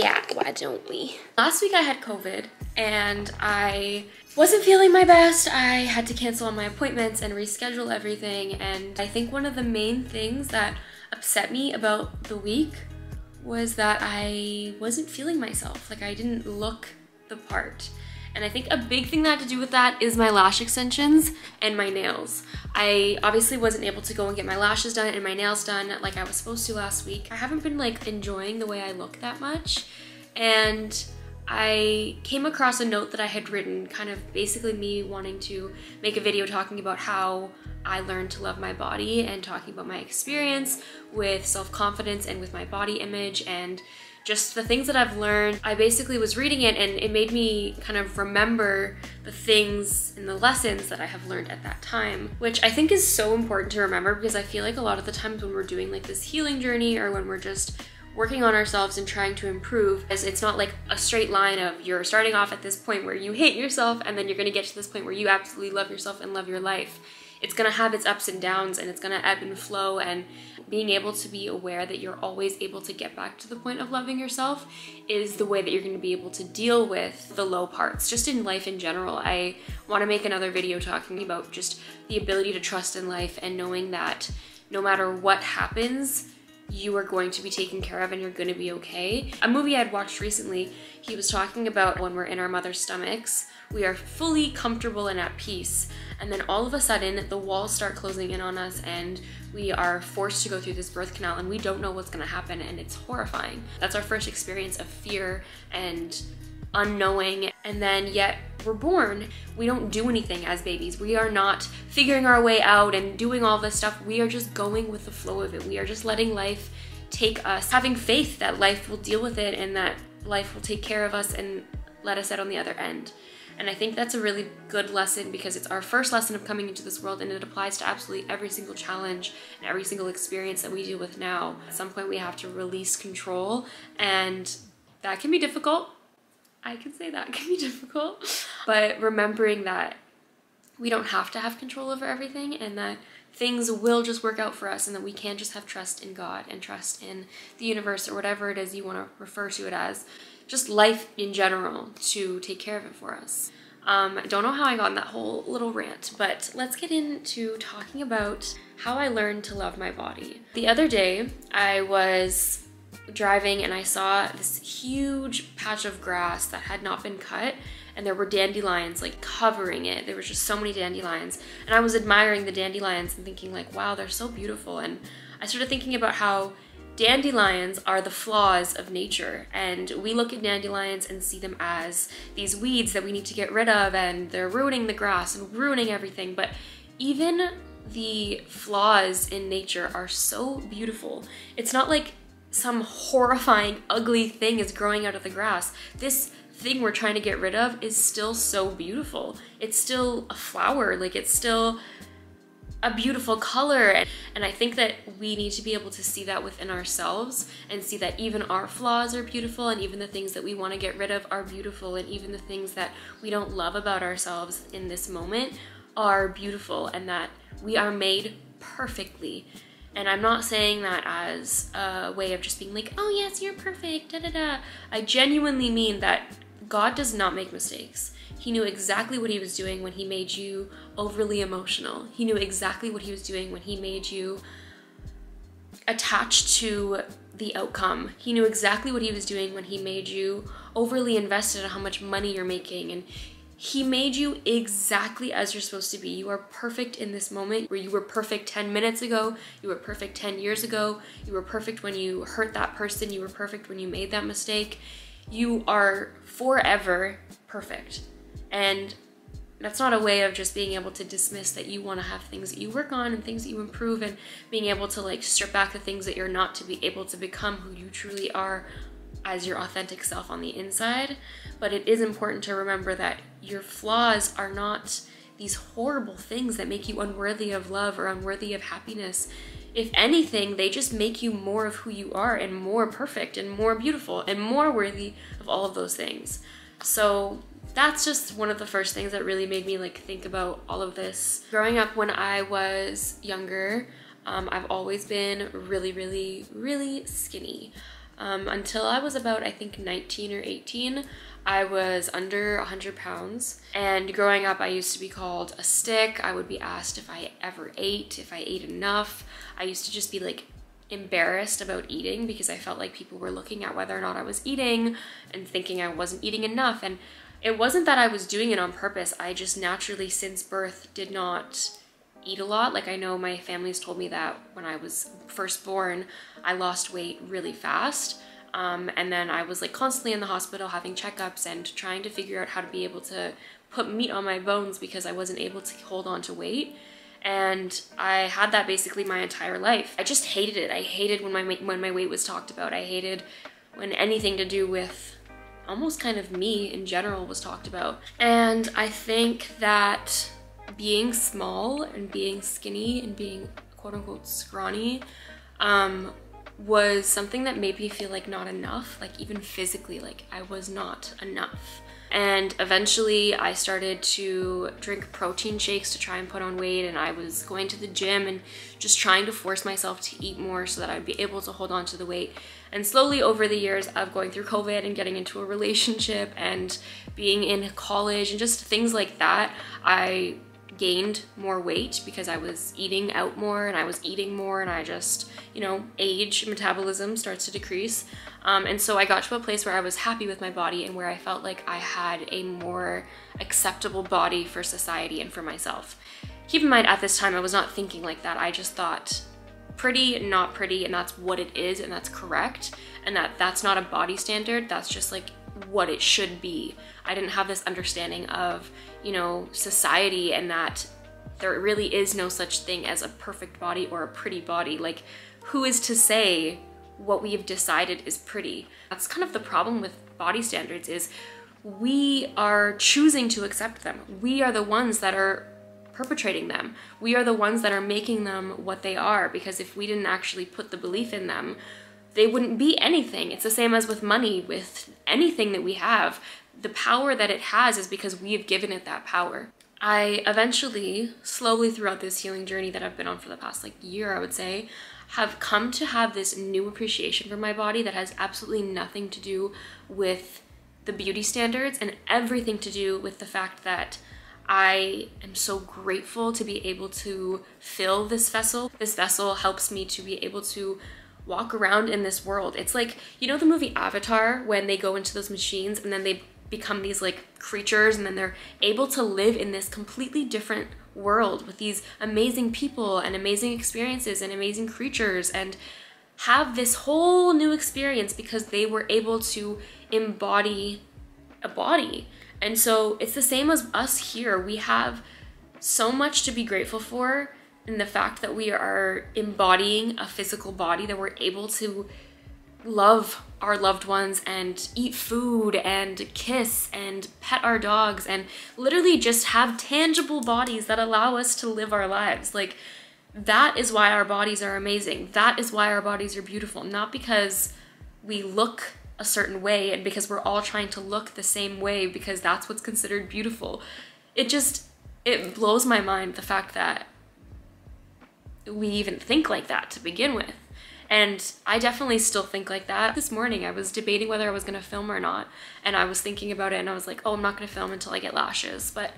chat, why don't we? Last week I had COVID and I wasn't feeling my best. I had to cancel all my appointments and reschedule everything. And I think one of the main things that upset me about the week was that I wasn't feeling myself. Like I didn't look the part. And I think a big thing that had to do with that is my lash extensions and my nails. I obviously wasn't able to go and get my lashes done and my nails done like I was supposed to last week. I haven't been like enjoying the way I look that much. And I came across a note that I had written, kind of basically me wanting to make a video talking about how I learned to love my body and talking about my experience with self-confidence and with my body image and just the things that I've learned. I basically was reading it and it made me kind of remember the things and the lessons that I have learned at that time, which I think is so important to remember because I feel like a lot of the times when we're doing like this healing journey or when we're just working on ourselves and trying to improve, as it's not like a straight line of you're starting off at this point where you hate yourself and then you're gonna get to this point where you absolutely love yourself and love your life. It's gonna have its ups and downs and it's gonna ebb and flow, and being able to be aware that you're always able to get back to the point of loving yourself is the way that you're gonna be able to deal with the low parts, just in life in general. I wanna make another video talking about just the ability to trust in life and knowing that no matter what happens, you are going to be taken care of and you're gonna be okay. A movie I'd watched recently, he was talking about when we're in our mother's stomachs, we are fully comfortable and at peace. And then all of a sudden, the walls start closing in on us and we are forced to go through this birth canal and we don't know what's gonna happen, and it's horrifying. That's our first experience of fear and unknowing, and then yet we're born. We don't do anything as babies. We are not figuring our way out and doing all this stuff. We are just going with the flow of it. We are just letting life take us, having faith that life will deal with it and that life will take care of us and let us out on the other end. And I think that's a really good lesson because it's our first lesson of coming into this world, and it applies to absolutely every single challenge and every single experience that we deal with now. At some point we have to release control, and that can be difficult. I can say that can be difficult, but remembering that we don't have to have control over everything and that things will just work out for us, and that we can just have trust in God and trust in the universe or whatever it is you want to refer to it as, just life in general, to take care of it for us. I don't know how I got in that whole little rant, but let's get into talking about how I learned to love my body. The other day, I was driving and I saw this huge patch of grass that had not been cut, and there were dandelions like covering it. There was just so many dandelions, and I was admiring the dandelions and thinking like, wow, they're so beautiful. And I started thinking about how dandelions are the flaws of nature, and we look at dandelions and see them as these weeds that we need to get rid of, and they're ruining the grass and ruining everything. But even the flaws in nature are so beautiful. It's not like some horrifying, ugly thing is growing out of the grass. This thing we're trying to get rid of is still so beautiful. It's still a flower, like it's still a beautiful color. And I think that we need to be able to see that within ourselves and see that even our flaws are beautiful, and even the things that we want to get rid of are beautiful, and even the things that we don't love about ourselves in this moment are beautiful, and that we are made perfectly. And I'm not saying that as a way of just being like, oh yes, you're perfect, da da da. I genuinely mean that God does not make mistakes. He knew exactly what he was doing when he made you overly emotional. He knew exactly what he was doing when he made you attached to the outcome. He knew exactly what he was doing when he made you overly invested in how much money you're making. And he made you exactly as you're supposed to be. You are perfect in this moment, where you were perfect 10 minutes ago, you were perfect 10 years ago, you were perfect when you hurt that person, you were perfect when you made that mistake. You are forever perfect. And that's not a way of just being able to dismiss that you want to have things that you work on and things that you improve, and being able to like strip back the things that you're not, to be able to become who you truly are as your authentic self on the inside. But it is important to remember that your flaws are not these horrible things that make you unworthy of love or unworthy of happiness. If anything, they just make you more of who you are, and more perfect and more beautiful and more worthy of all of those things. So that's just one of the first things that really made me like think about all of this. Growing up when I was younger, I've always been really, really, really skinny. Until I was about, I think, 19 or 18, I was under 100 pounds. And growing up, I used to be called a stick. I would be asked if I ever ate, if I ate enough. I used to just be like embarrassed about eating because I felt like people were looking at whether or not I was eating and thinking I wasn't eating enough. And it wasn't that I was doing it on purpose. I just naturally, since birth, did not eat a lot. Like, I know my family's told me that when I was first born, I lost weight really fast. And then I was like constantly in the hospital having checkups and trying to figure out how to be able to put meat on my bones because I wasn't able to hold on to weight. And I had that basically my entire life. I just hated it. I hated when my weight was talked about. I hated when anything to do with almost kind of me in general was talked about. And I think that being small and being skinny and being quote unquote scrawny was something that made me feel like not enough, like even physically, like I was not enough. And eventually I started to drink protein shakes to try and put on weight, and I was going to the gym and just trying to force myself to eat more so that I'd be able to hold on to the weight. And slowly over the years of going through COVID and getting into a relationship and being in college and just things like that, I gained more weight because I was eating out more and I was eating more, and I just, you know, age, metabolism starts to decrease. And so I got to a place where I was happy with my body and where I felt like I had a more acceptable body for society and for myself. Keep in mind, at this time, I was not thinking like that. I just thought pretty, not pretty, and that's what it is, and that's correct. And that's not a body standard, that's just like what it should be. I didn't have this understanding of, you know, society, and that there really is no such thing as a perfect body or a pretty body. Like, who is to say what we have decided is pretty? That's kind of the problem with body standards, is we are choosing to accept them. We are the ones that are perpetrating them. We are the ones that are making them what they are, because if we didn't actually put the belief in them, they wouldn't be anything. It's the same as with money, with anything that we have. The power that it has is because we have given it that power. I eventually, slowly throughout this healing journey that I've been on for the past like year, I would say, have come to have this new appreciation for my body that has absolutely nothing to do with the beauty standards and everything to do with the fact that I am so grateful to be able to fill this vessel. This vessel helps me to be able to walk around in this world. It's like, you know the movie Avatar, when they go into those machines and then they become these like creatures, and then they're able to live in this completely different world with these amazing people and amazing experiences and amazing creatures, and have this whole new experience because they were able to embody a body. And so it's the same as us here. We have so much to be grateful for in the fact that we are embodying a physical body, that we're able to love our loved ones and eat food and kiss and pet our dogs and literally just have tangible bodies that allow us to live our lives. Like, that is why our bodies are amazing. That is why our bodies are beautiful. Not because we look a certain way and because we're all trying to look the same way because that's what's considered beautiful. It blows my mind, the fact that we even think like that to begin with. And I definitely still think like that. This morning I was debating whether I was gonna film or not, and I was thinking about it and I was like, oh, I'm not gonna film until I get lashes, but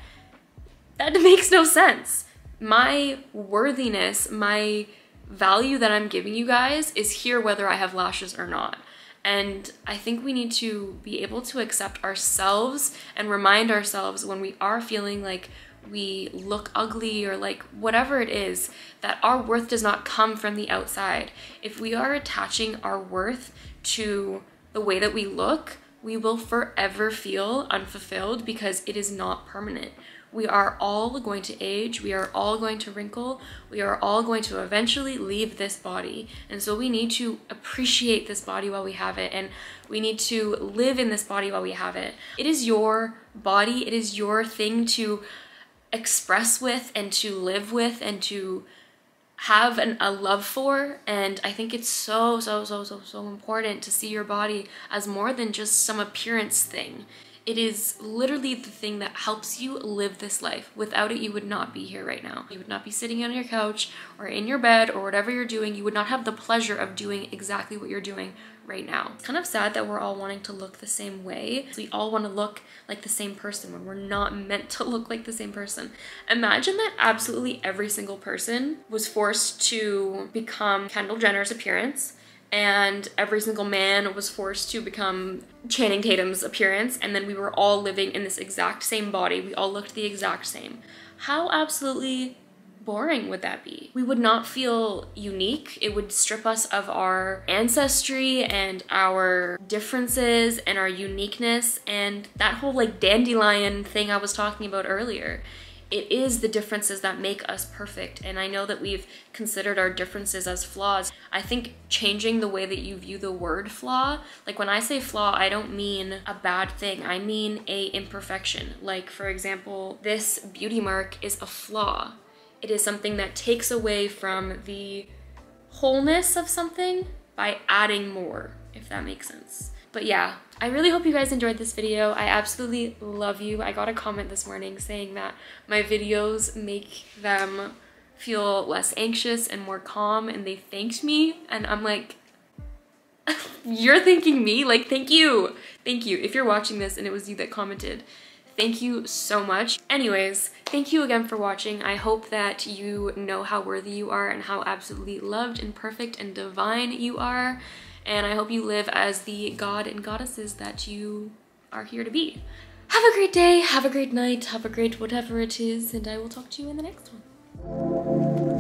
that makes no sense. My worthiness, my value that I'm giving you guys is here whether I have lashes or not. And I think we need to be able to accept ourselves and remind ourselves when we are feeling like we look ugly or like whatever it is, that our worth does not come from the outside. If we are attaching our worth to the way that we look, we will forever feel unfulfilled because it is not permanent. We are all going to age, we are all going to wrinkle, we are all going to eventually leave this body. And so we need to appreciate this body while we have it, and we need to live in this body while we have it. It is your body, it is your thing to express with and to live with and to have a love for. And I think it's so important to see your body as more than just some appearance thing. It is literally the thing that helps you live this life. Without it, you would not be here right now. You would not be sitting on your couch or in your bed or whatever you're doing. You would not have the pleasure of doing exactly what you're doing right now. It's kind of sad that we're all wanting to look the same way. We all want to look like the same person when we're not meant to look like the same person. Imagine that absolutely every single person was forced to become Kendall Jenner's appearance, and every single man was forced to become Channing Tatum's appearance, and then we were all living in this exact same body. We all looked the exact same. How absolutely boring would that be? We would not feel unique. It would strip us of our ancestry and our differences and our uniqueness and that whole like dandelion thing I was talking about earlier. It is the differences that make us perfect, and I know that we've considered our differences as flaws. I think changing the way that you view the word flaw, like when I say flaw, I don't mean a bad thing, I mean a imperfection. Like for example, this beauty mark is a flaw. It is something that takes away from the wholeness of something by adding more, if that makes sense. But yeah, I really hope you guys enjoyed this video. I absolutely love you. I got a comment this morning saying that my videos make them feel less anxious and more calm, and they thanked me, and I'm like, you're thanking me? Like, thank you. Thank you. If you're watching this and it was you that commented, thank you so much. Anyways, thank you again for watching. I hope that you know how worthy you are and how absolutely loved and perfect and divine you are. And I hope you live as the god and goddesses that you are here to be. Have a great day, have a great night, have a great whatever it is, and I will talk to you in the next one.